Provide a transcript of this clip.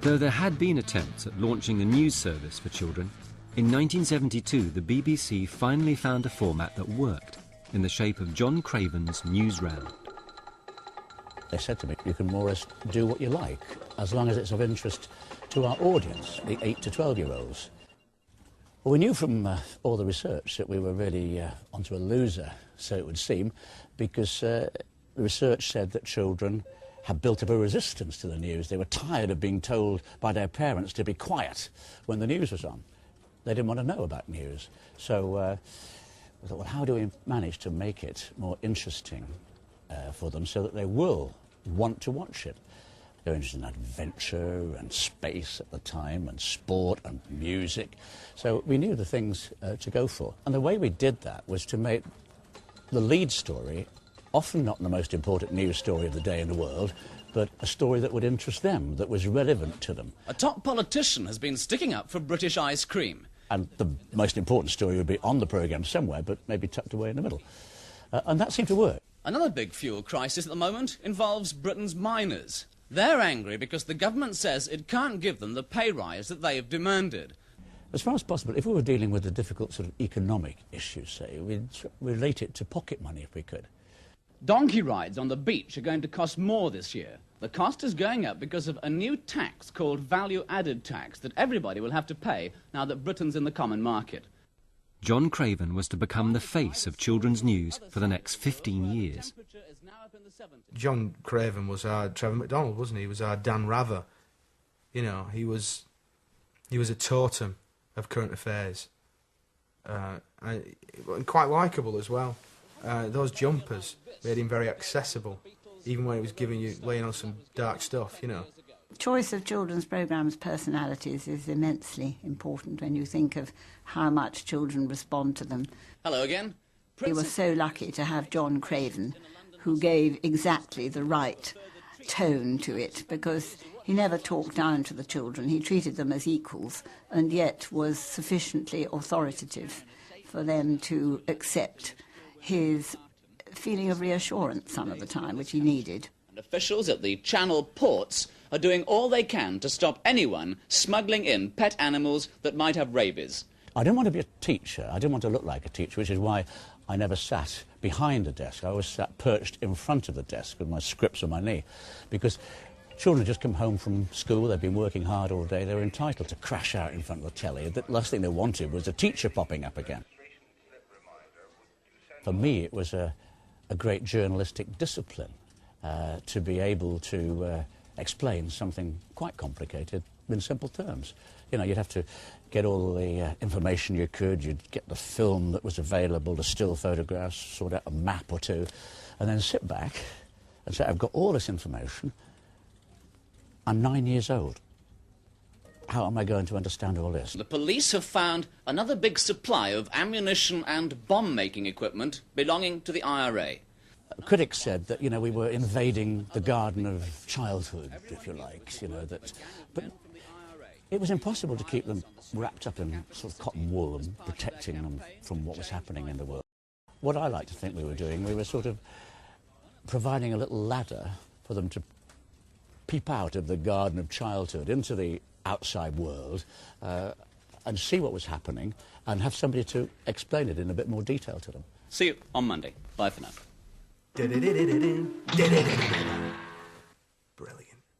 Though there had been attempts at launching a news service for children, in 1972 the BBC finally found a format that worked in the shape of John Craven's Newsround. They said to me, you can more or less do what you like, as long as it's of interest to our audience, the 8 to 12-year-olds. Well, we knew from all the research that we were really onto a loser, so it would seem, because the research said that children had built up a resistance to the news. They were tired of being told by their parents to be quiet when the news was on. They didn't want to know about news. So we thought, well, how do we manage to make it more interesting for them so that they will want to watch it? They were interested in adventure and space at the time, and sport and music. So we knew the things to go for. And the way we did that was to make the lead story often not the most important news story of the day in the world, but a story that would interest them, that was relevant to them. A top politician has been sticking up for British ice cream. And the most important story would be on the programme somewhere, but maybe tucked away in the middle. And that seemed to work. Another big fuel crisis at the moment involves Britain's miners. They're angry because the government says it can't give them the pay rise that they have demanded. As far as possible, if we were dealing with a difficult sort of economic issue, say, we'd relate it to pocket money if we could. Donkey rides on the beach are going to cost more this year. The cost is going up because of a new tax called value-added tax that everybody will have to pay now that Britain's in the common market. John Craven was to become the face of children's news for the next 15 years. John Craven was our Trevor McDonald, wasn't he? He was our Dan Rather. You know, he was a totem of current affairs. And quite likeable as well. Those jumpers made him very accessible, even when he was laying on some dark stuff, you know. Choice of children's programmes' personalities is immensely important when you think of how much children respond to them. Hello again. We were so lucky to have John Craven, who gave exactly the right tone to it, because he never talked down to the children. He treated them as equals, and yet was sufficiently authoritative for them to accept his feeling of reassurance some of the time, which he needed. And officials at the Channel ports are doing all they can to stop anyone smuggling in pet animals that might have rabies. I didn't want to be a teacher. I didn't want to look like a teacher, which is why I never sat behind a desk. I always sat perched in front of the desk with my scripts on my knee, because children had just come home from school, they'd been working hard all day, they were entitled to crash out in front of the telly. The last thing they wanted was a teacher popping up again. For me, it was a great journalistic discipline to be able to explain something quite complicated in simple terms. You know, you'd have to get all the information you could, you'd get the film that was available, the still photographs, sort out a map or two, and then sit back and say, I've got all this information, I'm 9 years old. How am I going to understand all this? The police have found another big supply of ammunition and bomb-making equipment belonging to the IRA. Critics said that, you know, we were invading the garden of childhood, if you like, you know, that... But it was impossible to keep them wrapped up in sort of cotton wool and protecting them from what was happening in the world. What I like to think we were doing, we were sort of providing a little ladder for them to peep out of the garden of childhood into the outside world and see what was happening and have somebody to explain it in a bit more detail to them. See you on Monday. Bye for now.